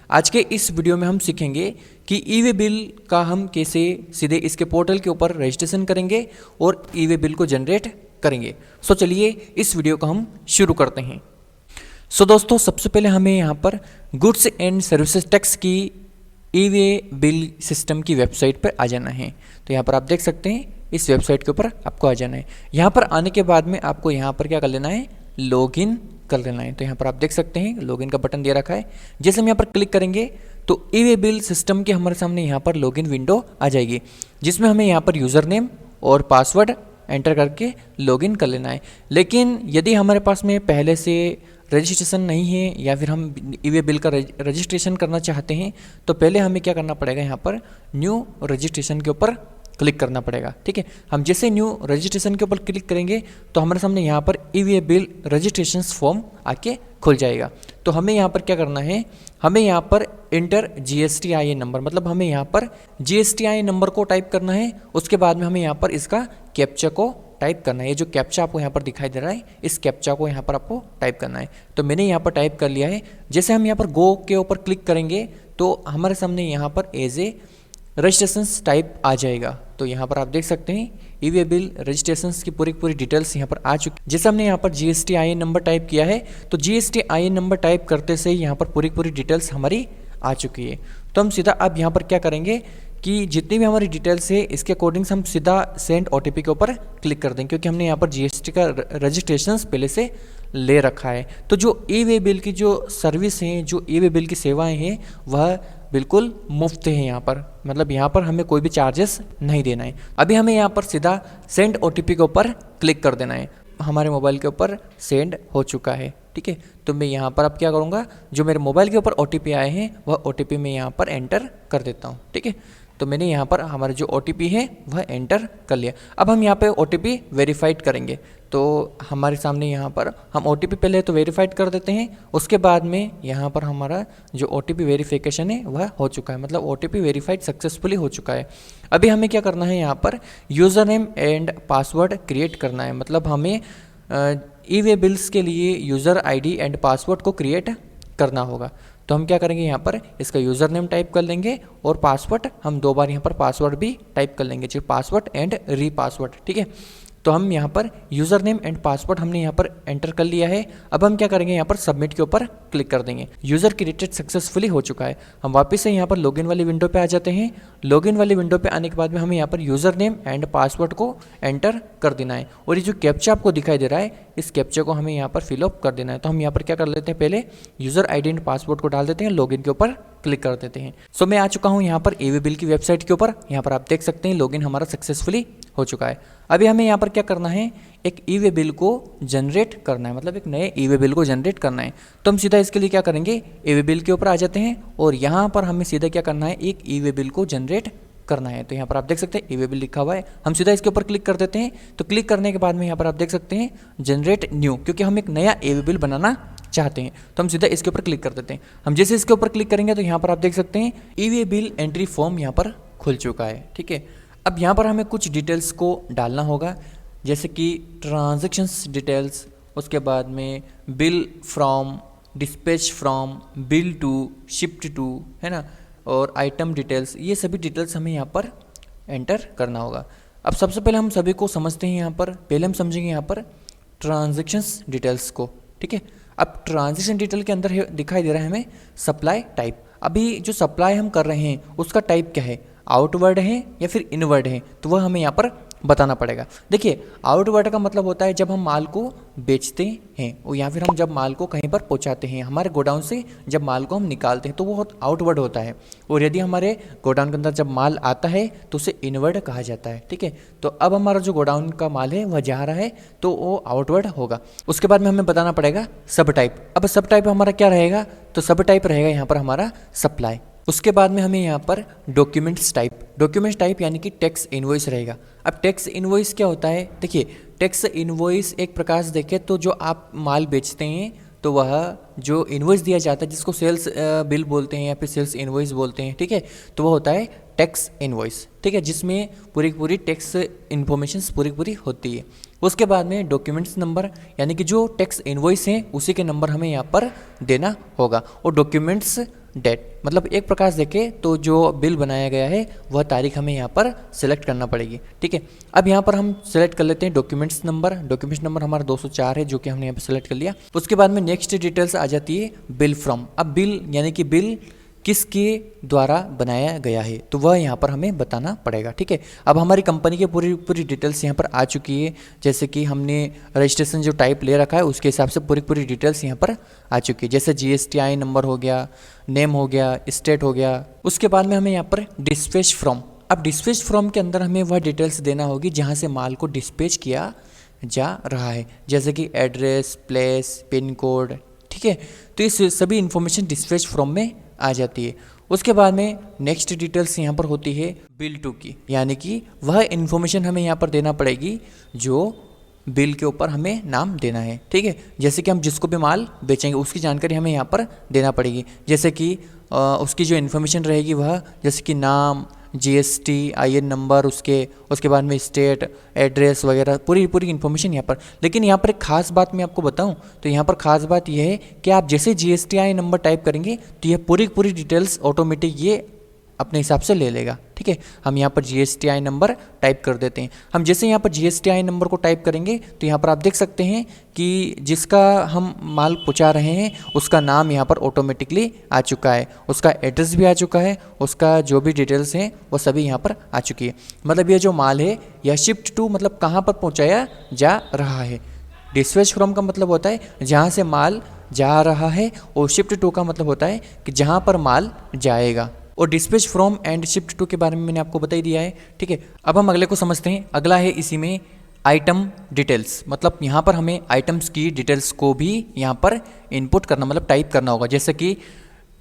आज के इस वीडियो में हम सीखेंगे कि ई वे बिल का हम कैसे सीधे इसके पोर्टल के ऊपर रजिस्ट्रेशन करेंगे और ई वे बिल को जनरेट करेंगे। सो चलिए इस वीडियो को हम शुरू करते हैं। सो दोस्तों, सबसे पहले हमें यहाँ पर गुड्स एंड सर्विसेज टैक्स की ई वे बिल सिस्टम की वेबसाइट पर आ जाना है। तो यहाँ पर आप देख सकते हैं इस वेबसाइट के ऊपर आपको आ जाना है। यहाँ पर आने के बाद में आपको यहाँ पर क्या कर लेना है, लॉगिन कर लेना है। तो यहाँ पर आप देख सकते हैं लॉगिन का बटन दे रखा है। जैसे हम यहाँ पर क्लिक करेंगे तो ई वे बिल सिस्टम के हमारे सामने यहाँ पर लॉगिन विंडो आ जाएगी, जिसमें हमें यहाँ पर यूज़र नेम और पासवर्ड एंटर करके लॉगिन कर लेना है। लेकिन यदि हमारे पास में पहले से रजिस्ट्रेशन नहीं है या फिर हम ई वे बिल का रजिस्ट्रेशन करना चाहते हैं तो पहले हमें क्या करना पड़ेगा, यहाँ पर न्यू रजिस्ट्रेशन के ऊपर क्लिक करना पड़ेगा। ठीक है, हम जैसे न्यू रजिस्ट्रेशन के ऊपर क्लिक करेंगे तो हमारे सामने यहाँ पर ई वे बिल रजिस्ट्रेशन फॉर्म आके खुल जाएगा। तो हमें यहाँ पर क्या करना है, हमें यहाँ पर इंटर GSTIN नंबर, मतलब हमें यहाँ पर GSTIN नंबर को टाइप करना है। उसके बाद में हमें यहाँ पर इसका कैप्चा को टाइप करना है। ये जो कैप्चा आपको यहाँ पर दिखाई दे रहा है, इस कैप्चा को यहाँ पर आपको टाइप करना है। तो मैंने यहाँ पर टाइप कर लिया है। जैसे हम यहाँ पर गो के ऊपर क्लिक करेंगे तो हमारे सामने यहाँ पर एज ए रजिस्ट्रेशन टाइप आ जाएगा। तो यहाँ पर आप देख सकते हैं ई वे बिल रजिस्ट्रेशन की पूरी डिटेल्स यहाँ पर आ चुकी। जैसे हमने यहाँ पर GSTIN नंबर टाइप किया है तो GSTIN नंबर टाइप करते से यहाँ पर पूरी डिटेल्स हमारी आ चुकी है। तो हम सीधा अब यहाँ पर क्या करेंगे कि जितनी भी हमारी डिटेल्स है इसके अकॉर्डिंग हम सीधा सेंड OTP के ऊपर क्लिक कर देंगे, क्योंकि हमने यहाँ पर GST का रजिस्ट्रेशन पहले से ले रखा है। तो जो ई वे बिल की जो सर्विस हैं, जो ई वे बिल की सेवाएं हैं, वह बिल्कुल मुफ्त है यहाँ पर, मतलब यहाँ पर हमें कोई भी चार्जेस नहीं देना है। अभी हमें यहाँ पर सीधा सेंड OTP के ऊपर क्लिक कर देना है। हमारे मोबाइल के ऊपर सेंड हो चुका है। ठीक है, तो मैं यहाँ पर अब क्या करूँगा, जो मेरे मोबाइल के ऊपर OTP आए हैं वह OTP मैं यहाँ पर एंटर कर देता हूँ। ठीक है, तो मैंने यहाँ पर हमारा जो OTP है वह एंटर कर लिया। अब हम यहाँ पे OTP वेरीफाइड करेंगे। तो हमारे सामने यहाँ पर हम OTP पहले तो वेरीफाइड कर देते हैं, उसके बाद में यहाँ पर हमारा जो OTP वेरिफिकेशन है वह हो चुका है, मतलब OTP वेरीफाइड सक्सेसफुली हो चुका है। अभी हमें क्या करना है, यहाँ पर user name and password create करना है, मतलब हमें ई वे बिल्स के लिए यूज़र ID एंड पासवर्ड को क्रिएट करना होगा। तो हम क्या करेंगे, यहाँ पर इसका यूज़र नेम टाइप कर लेंगे और पासवर्ड हम 2 बार यहाँ पर पासवर्ड भी टाइप कर लेंगे, जो पासवर्ड एंड री पासवर्ड। ठीक है, तो हम यहाँ पर यूज़र नेम एंड पासवर्ड हमने यहाँ पर एंटर कर लिया है। अब हम क्या करेंगे, यहाँ पर सबमिट के ऊपर क्लिक कर देंगे। यूज़र क्रिएटेड सक्सेसफुली हो चुका है। हम वापस से यहाँ पर लॉगिन वाली विंडो पे आ जाते हैं। लॉगिन वाली विंडो पे आने के बाद में हमें यहाँ पर यूज़र नेम एंड पासवर्ड को एंटर कर देना है और ये जो कैप्चा आपको दिखाई दे रहा है, इस कैप्चा को हमें यहाँ पर फिलअप कर देना है। तो हम यहाँ पर क्या कर लेते हैं, पहले यूज़र ID एंड पासवर्ड को डाल देते हैं, लॉगिन के ऊपर क्लिक कर देते हैं। सो मैं आ चुका हूँ यहाँ पर ई वे बिल की वेबसाइट के ऊपर। यहाँ पर आप देख सकते हैं लॉगिन हमारा सक्सेसफुली हो चुका है। अभी हमें यहाँ पर क्या करना है, एक ई वे बिल को जनरेट करना है, मतलब एक नए ई वे बिल को जनरेट करना है। तो हम सीधा इसके लिए क्या करेंगे, ई वे बिल के ऊपर आ जाते हैं और यहाँ पर हमें सीधा क्या करना है, एक ई वे बिल को जनरेट करना है। तो यहाँ पर आप देख सकते हैं ई वे बिल लिखा हुआ है, हम सीधा इसके ऊपर क्लिक कर देते हैं। तो क्लिक करने के बाद में यहाँ पर आप देख सकते हैं जनरेट न्यू, क्योंकि हम एक नया ई वे बिल बनाना चाहते हैं। तो हम सीधा इसके ऊपर क्लिक कर देते हैं। हम जैसे इसके ऊपर क्लिक करेंगे तो यहाँ पर आप देख सकते हैं ई वे बिल एंट्री फॉर्म यहाँ पर खुल चुका है। ठीक है, अब यहाँ पर हमें कुछ डिटेल्स को डालना होगा, जैसे कि ट्रांजैक्शंस डिटेल्स, उसके बाद में bill from, dispatch from, bill to, shift to, है ना, और आइटम डिटेल्स, ये सभी डिटेल्स हमें यहाँ पर एंटर करना होगा। अब सबसे पहले हम सभी को समझते हैं, यहाँ पर पहले हम समझेंगे यहाँ पर ट्रांजैक्शंस डिटेल्स को। ठीक है, अब ट्रांजैक्शन डिटेल के अंदर दिखाई दे रहा है हमें सप्लाई टाइप। अभी जो सप्लाई हम कर रहे हैं उसका टाइप क्या है, आउटवर्ड है या फिर इनवर्ड है, तो वह हमें यहाँ पर बताना पड़ेगा। देखिए, आउटवर्ड का मतलब होता है जब हम माल को बेचते हैं या फिर हम जब माल को कहीं पर पहुंचाते हैं, हमारे गोडाउन से जब माल को हम निकालते हैं तो वो आउटवर्ड होता है। और यदि हमारे गोडाउन के अंदर जब माल आता है तो उसे इनवर्ड कहा जाता है। ठीक है, तो अब हमारा जो गोडाउन का माल है वह जा रहा है तो वो आउटवर्ड होगा। उसके बाद में हमें बताना पड़ेगा सब टाइप। अब सब टाइप हमारा क्या रहेगा, तो सब टाइप रहेगा यहाँ पर हमारा सप्लाई। उसके बाद में हमें यहाँ पर डॉक्यूमेंट्स टाइप यानी कि टैक्स इनवॉइस रहेगा। अब टैक्स इनवॉइस क्या होता है, देखिए टैक्स इनवॉइस एक प्रकार से देखें तो जो आप माल बेचते हैं तो वह जो इनवॉइस दिया जाता है, जिसको सेल्स बिल बोलते हैं या फिर सेल्स इनवॉइस बोलते हैं, ठीक है, तो वह होता है टैक्स इनवॉइस। ठीक है, जिसमें पूरी टैक्स इन्फॉर्मेशन पूरी होती है। उसके बाद में डॉक्यूमेंट्स नंबर, यानी कि जो टैक्स इनवॉइस हैं उसी के नंबर हमें यहाँ पर देना होगा। और डॉक्यूमेंट्स डेट, मतलब एक प्रकार से देखें तो जो बिल बनाया गया है वह तारीख हमें यहाँ पर सिलेक्ट करना पड़ेगी। ठीक है, अब यहाँ पर हम सिलेक्ट कर लेते हैं डॉक्यूमेंट्स नंबर हमारा 204 है जो कि हमने यहाँ पर सिलेक्ट कर लिया। उसके बाद में नेक्स्ट डिटेल्स आ जाती है बिल फ्रॉम। अब बिल यानी कि बिल किसके द्वारा बनाया गया है तो वह यहाँ पर हमें बताना पड़ेगा। ठीक है, अब हमारी कंपनी की पूरी डिटेल्स यहाँ पर आ चुकी है, जैसे कि हमने रजिस्ट्रेशन जो टाइप ले रखा है उसके हिसाब से पूरी डिटेल्स यहाँ पर आ चुकी है, जैसे GSTI नंबर हो गया, नेम हो गया, स्टेट हो गया। उसके बाद में हमें यहाँ पर डिस्पैच फ्रॉम। अब डिस्पैच फ्रॉम के अंदर हमें वह डिटेल्स देना होगी जहाँ से माल को डिस्पैच किया जा रहा है, जैसे कि एड्रेस, प्लेस, पिन कोड। ठीक है, तो ये सभी इन्फॉर्मेशन डिस्पैच फ्रॉम में आ जाती है। उसके बाद में नेक्स्ट डिटेल्स यहाँ पर होती है बिल टू की, यानी कि वह इन्फॉर्मेशन हमें यहाँ पर देना पड़ेगी जो बिल के ऊपर हमें नाम देना है। ठीक है, जैसे कि हम जिसको भी माल बेचेंगे उसकी जानकारी हमें यहाँ पर देना पड़ेगी, जैसे कि उसकी जो इन्फॉर्मेशन रहेगी वह जैसे कि नाम, GSTIN नंबर, उसके बाद में स्टेट, एड्रेस वगैरह पूरी इन्फॉर्मेशन यहाँ पर। लेकिन यहाँ पर एक खास बात मैं आपको बताऊँ तो यहाँ पर खास बात यह है कि आप जैसे GSTI नंबर टाइप करेंगे तो यह पूरी डिटेल्स ऑटोमेटिक ये अपने हिसाब से ले लेगा। ठीक है, हम यहाँ पर GSTI नंबर टाइप कर देते हैं। हम जैसे यहाँ पर GSTI नंबर को टाइप करेंगे तो यहाँ पर आप देख सकते हैं कि जिसका हम माल पहुँचा रहे हैं उसका नाम यहाँ पर ऑटोमेटिकली आ चुका है, उसका एड्रेस भी आ चुका है, उसका जो भी डिटेल्स हैं वो सभी यहाँ पर आ चुकी है। मतलब ये जो माल है यह शिफ्ट टू मतलब कहाँ पर पहुँचाया जा रहा है। डिस्पैच फ्रॉम का मतलब होता है जहाँ से माल जा रहा है, और शिफ्ट टू का मतलब होता है कि जहाँ पर माल जाएगा। और dispatch from and shift to के बारे में मैंने आपको बता ही दिया है। ठीक है, अब हम अगले को समझते हैं। अगला है इसी में आइटम डिटेल्स, मतलब यहाँ पर हमें आइटम्स की डिटेल्स को भी यहाँ पर इनपुट करना मतलब टाइप करना होगा, जैसे कि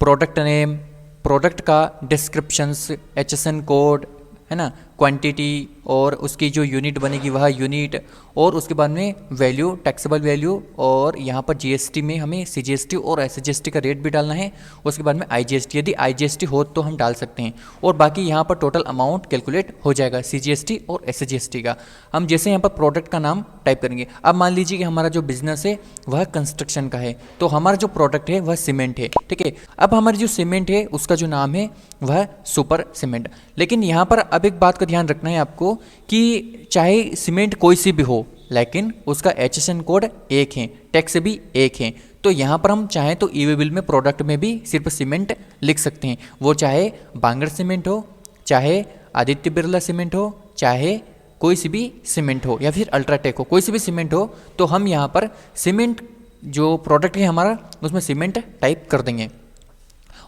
प्रोडक्ट नेम, प्रोडक्ट का डिस्क्रिप्शंस, HSN कोड है ना, क्वांटिटी और उसकी जो यूनिट बनेगी वह यूनिट, और उसके बाद में वैल्यू, टैक्सेबल वैल्यू, और यहाँ पर GST में हमें CGST और SGST का रेट भी डालना है। उसके बाद में IGST, यदि IGST हो तो हम डाल सकते हैं, और बाकी यहाँ पर टोटल अमाउंट कैलकुलेट हो जाएगा CGST और SGST का। हम जैसे यहाँ पर प्रोडक्ट का नाम टाइप करेंगे, अब मान लीजिए कि हमारा जो बिजनेस है वह कंस्ट्रक्शन का है, तो हमारा जो प्रोडक्ट है वह सीमेंट है। ठीक है, अब हमारी जो सीमेंट है उसका जो नाम है वह सुपर सीमेंट। लेकिन यहाँ पर अब एक बात का ध्यान रखना है आपको कि चाहे सीमेंट कोई सी भी हो लेकिन उसका HSN कोड एक है, टैक्स भी एक है। तो यहाँ पर हम चाहें तो ई वे बिल में प्रोडक्ट में भी सिर्फ सीमेंट लिख सकते हैं, वो चाहे बांगड़ सीमेंट हो, चाहे आदित्य बिरला सीमेंट हो, चाहे कोई सी भी सीमेंट हो, या फिर अल्ट्राटेक हो, कोई सी भी सीमेंट हो, तो हम यहाँ पर सीमेंट जो प्रोडक्ट है हमारा उसमें सीमेंट टाइप कर देंगे।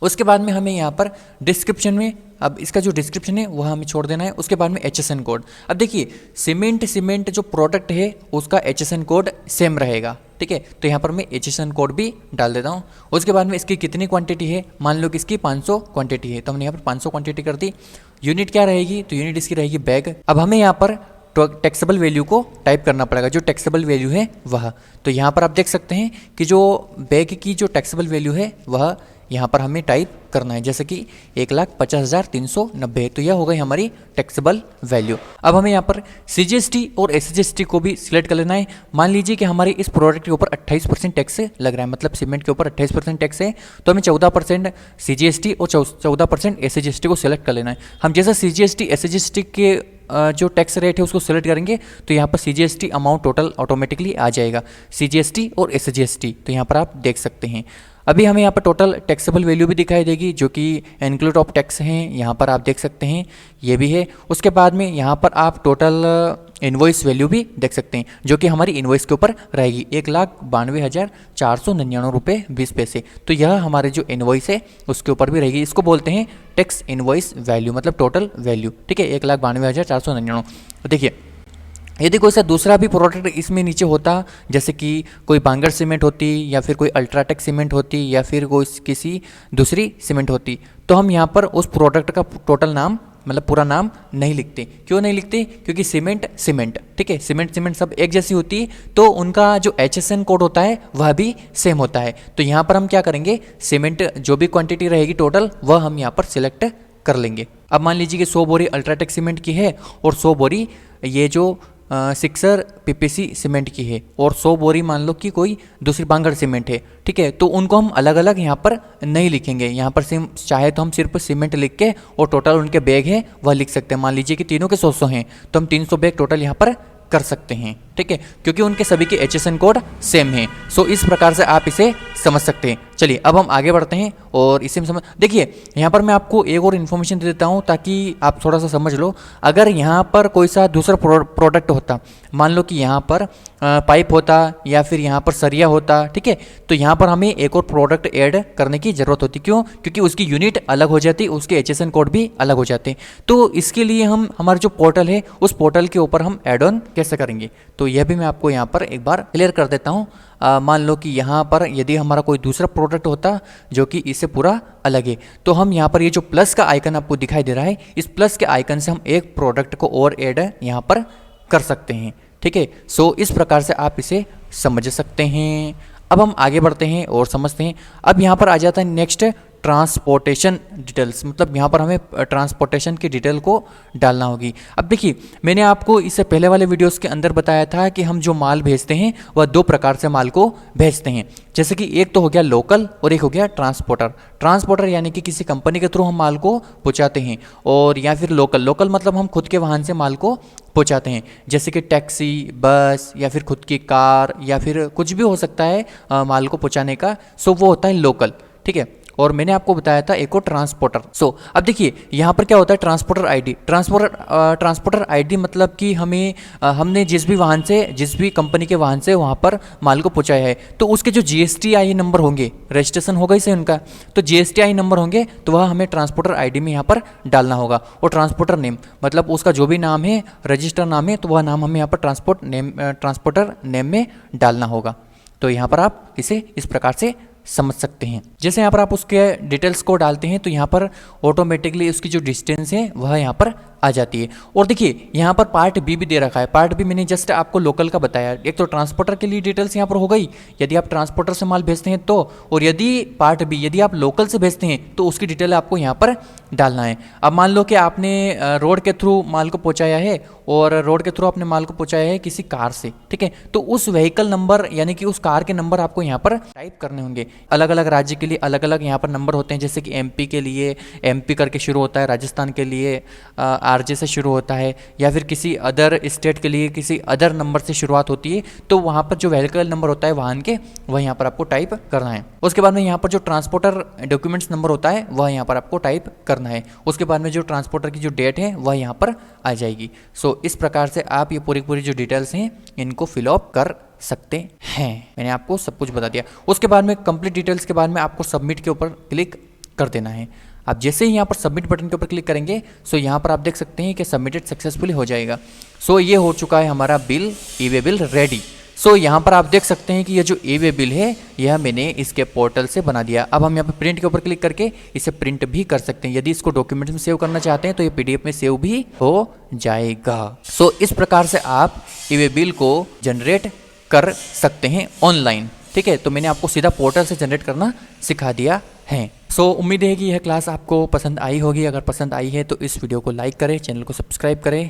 उसके बाद में हमें यहाँ पर डिस्क्रिप्शन में, अब इसका जो डिस्क्रिप्शन है वह हमें छोड़ देना है। उसके बाद में HSN कोड। अब देखिए सीमेंट जो प्रोडक्ट है उसका HSN कोड सेम रहेगा। ठीक है, तो यहाँ पर मैं HSN कोड भी डाल देता हूँ। उसके बाद में इसकी कितनी क्वांटिटी है, मान लो कि इसकी 500 क्वांटिटी है, तो हमने यहाँ पर 500 क्वांटिटी कर दी। यूनिट क्या रहेगी, तो यूनिट इसकी रहेगी बैग। अब हमें यहाँ पर टैक्सेबल वैल्यू को टाइप करना पड़ेगा, जो टैक्सेबल वैल्यू है वह। तो यहाँ पर आप देख सकते हैं कि जो बैग की जो टैक्सेबल वैल्यू है वह यहाँ पर हमें टाइप करना है, जैसे कि 1,50,390, तो यह हो गई हमारी टैक्सेबल वैल्यू। अब हमें यहाँ पर CGST और SGST को भी सिलेक्ट कर लेना है। मान लीजिए कि हमारे इस प्रोडक्ट के ऊपर 28% टैक्स लग रहा है, मतलब सीमेंट के ऊपर 28% टैक्स है, तो हमें 14% CGST और 14% SGST को सिलेक्ट कर लेना है। हम जैसा CGST SGST के जो टैक्स रेट है उसको सिलेक्ट करेंगे तो यहाँ पर CGST अमाउंट टोटल ऑटोमेटिकली आ जाएगा, CGST और SGST, तो यहाँ पर आप देख सकते हैं। अभी हमें यहाँ पर टोटल टैक्सेबल वैल्यू भी दिखाई देगी जो कि इंक्लूड ऑफ टैक्स हैं, यहाँ पर आप देख सकते हैं ये भी है। उसके बाद में यहाँ पर आप टोटल इन्वॉइस वैल्यू भी देख सकते हैं जो कि हमारी इन्वॉइस के ऊपर रहेगी 1,92,499 रुपये 20 पैसे। तो यह हमारे जो इन्वॉइस है उसके ऊपर भी रहेगी, इसको बोलते हैं टैक्स इन्वॉइस वैल्यू, मतलब टोटल वैल्यू। ठीक है, 1,92,499। देखिए यदि कोई सा दूसरा भी प्रोडक्ट इसमें नीचे होता, जैसे कि कोई बांगड़ सीमेंट होती, या फिर कोई अल्ट्राटेक सीमेंट होती, या फिर कोई किसी दूसरी सीमेंट होती, तो हम यहाँ पर उस प्रोडक्ट का टोटल नाम मतलब पूरा नाम नहीं लिखते। क्यों नहीं लिखते, क्योंकि सीमेंट ठीक है, सीमेंट सब एक जैसी होती है, तो उनका जो HSN कोड होता है वह भी सेम होता है। तो यहाँ पर हम क्या करेंगे, सीमेंट जो भी क्वांटिटी रहेगी टोटल वह हम यहाँ पर सिलेक्ट कर लेंगे। अब मान लीजिए कि 100 बोरी अल्ट्राटेक सीमेंट की है और 100 बोरी ये जो सिक्सर पीपीसी सीमेंट की है और 100 बोरी मान लो कि कोई दूसरी बांगड़ सीमेंट है, ठीक है, तो उनको हम अलग अलग यहाँ पर नहीं लिखेंगे। यहाँ पर चाहे तो हम सिर्फ सीमेंट लिख के और टोटल उनके बैग है वह लिख सकते हैं। मान लीजिए कि तीनों के 100 हैं तो हम 300 बैग टोटल यहाँ पर कर सकते हैं, ठीक है, क्योंकि उनके सभी के HSN कोड सेम है। सो इस प्रकार से आप इसे समझ सकते हैं। चलिए अब हम आगे बढ़ते हैं और इसे समझ देखिए, यहाँ पर मैं आपको एक और इन्फॉर्मेशन दे देता हूँ ताकि आप थोड़ा सा समझ लो। अगर यहाँ पर कोई सा दूसरा प्रोडक्ट होता, मान लो कि यहाँ पर पाइप होता या फिर यहाँ पर सरिया होता, ठीक है, तो यहाँ पर हमें एक और प्रोडक्ट ऐड करने की ज़रूरत होती। क्यों? क्योंकि उसकी यूनिट अलग हो जाती, उसके HSN कोड भी अलग हो जाते। तो इसके लिए हम हमारा जो पोर्टल है उस पोर्टल के ऊपर हम ऐड ऑन कैसे करेंगे, तो यह भी मैं आपको यहाँ पर एक बार क्लियर कर देता हूँ। मान लो कि यहाँ पर यदि हमारा कोई दूसरा प्रोडक्ट होता जो कि इससे पूरा अलग है, तो हम यहाँ पर ये जो प्लस का आइकन आपको दिखाई दे रहा है, इस प्लस के आइकन से हम एक प्रोडक्ट को और ऐड यहाँ पर कर सकते हैं, ठीक है। सो इस प्रकार से आप इसे समझ सकते हैं। अब हम आगे बढ़ते हैं और समझते हैं। अब यहाँ पर आ जाता है नेक्स्ट ट्रांसपोर्टेशन डिटेल्स, मतलब यहाँ पर हमें ट्रांसपोर्टेशन की डिटेल को डालना होगी। अब देखिए, मैंने आपको इससे पहले वाले वीडियोस के अंदर बताया था कि हम जो माल भेजते हैं वह 2 प्रकार से माल को भेजते हैं। जैसे कि एक तो हो गया लोकल और एक हो गया ट्रांसपोर्टर। ट्रांसपोर्टर यानी कि किसी कंपनी के थ्रू हम माल को पहुँचाते हैं, और या फिर लोकल मतलब हम खुद के वाहन से माल को पहुँचाते हैं, जैसे कि टैक्सी, बस या फिर खुद की कार या फिर कुछ भी हो सकता है माल को पहुँचाने का। सो वो होता है लोकल, ठीक है। और मैंने आपको बताया था एक और ट्रांसपोर्टर। सो अब देखिए यहाँ पर क्या होता है, ट्रांसपोर्टर आईडी। ट्रांसपोर्टर आईडी मतलब कि हमने जिस भी वाहन से, जिस भी कंपनी के वाहन से वहाँ पर माल को पहुँचाया है, तो उसके जो GSTI नंबर होंगे, रजिस्ट्रेशन होगा इसे उनका, तो GSTI नंबर होंगे तो वह हमें ट्रांसपोर्टर आईडी में यहाँ पर डालना होगा। और ट्रांसपोर्टर नेम मतलब उसका जो भी नाम है, रजिस्टर नाम है, तो वह नाम हमें यहाँ पर ट्रांसपोर्टर नेम में डालना होगा। तो यहाँ पर आप इसे इस प्रकार से समझ सकते हैं। जैसे यहाँ पर आप उसके डिटेल्स को डालते हैं तो यहाँ पर ऑटोमेटिकली उसकी जो डिस्टेंस है वह यहाँ पर आ जाती है। और देखिए यहाँ पर पार्ट बी भी दे रखा है। पार्ट बी मैंने जस्ट आपको लोकल का बताया। एक तो ट्रांसपोर्टर के लिए डिटेल्स यहाँ पर हो गई, यदि आप ट्रांसपोर्टर से माल भेजते हैं तो, और यदि पार्ट बी यदि आप लोकल से भेजते हैं तो उसकी डिटेल आपको यहाँ पर डालना है। अब मान लो कि आपने रोड के थ्रू माल को पहुँचाया है, और रोड के थ्रू आपने माल को पहुँचाया है किसी कार से, ठीक है, तो उस व्हीकल नंबर यानी कि उस कार के नंबर आपको यहाँ पर टाइप करने होंगे। अलग अलग राज्य के लिए अलग अलग यहाँ पर नंबर होते हैं। जैसे कि MP के लिए MP करके शुरू होता है, राजस्थान के लिए RJ से शुरू होता है, या फिर किसी अदर स्टेट के लिए किसी अदर नंबर से शुरुआत होती है। तो वहाँ पर जो व्हीकल नंबर होता है वाहन के, वह यहाँ पर आपको टाइप करना है। उसके बाद में यहाँ पर जो ट्रांसपोर्टर डॉक्यूमेंट्स नंबर होता है वह यहाँ पर आपको टाइप करना है। उसके बाद में जो ट्रांसपोर्टर की जो डेट है वह यहाँ पर आ जाएगी। सो इस प्रकार से आप ये पूरी जो डिटेल्स हैं इनको फिलअप कर सकते हैं। मैंने आपको सब कुछ बता दिया। उसके बाद में कंप्लीट डिटेल्स के बाद में आपको सबमिट के ऊपर क्लिक कर देना है। आप जैसे ही यहाँ पर सबमिट बटन के ऊपर क्लिक करेंगे, सो यहाँ पर आप देख सकते हैं कि सबमिटेड सक्सेसफुली हो जाएगा। सो ये हो चुका है हमारा बिल, ई-वे बिल रेडी। सो यहाँ पर आप देख सकते हैं कि ये जो ई-वे बिल है यह मैंने इसके पोर्टल से बना दिया। अब हम यहाँ पर प्रिंट के ऊपर क्लिक करके इसे प्रिंट भी कर सकते हैं। यदि इसको डॉक्यूमेंट में सेव करना चाहते हैं तो ये PDF में सेव भी हो जाएगा। सो इस प्रकार से आप ई-वे बिल को जनरेट कर सकते हैं ऑनलाइन, ठीक है। तो मैंने आपको सीधा पोर्टल से जनरेट करना सिखा दिया है। सो उम्मीद है कि यह क्लास आपको पसंद आई होगी। अगर पसंद आई है तो इस वीडियो को लाइक करें, चैनल को सब्सक्राइब करें।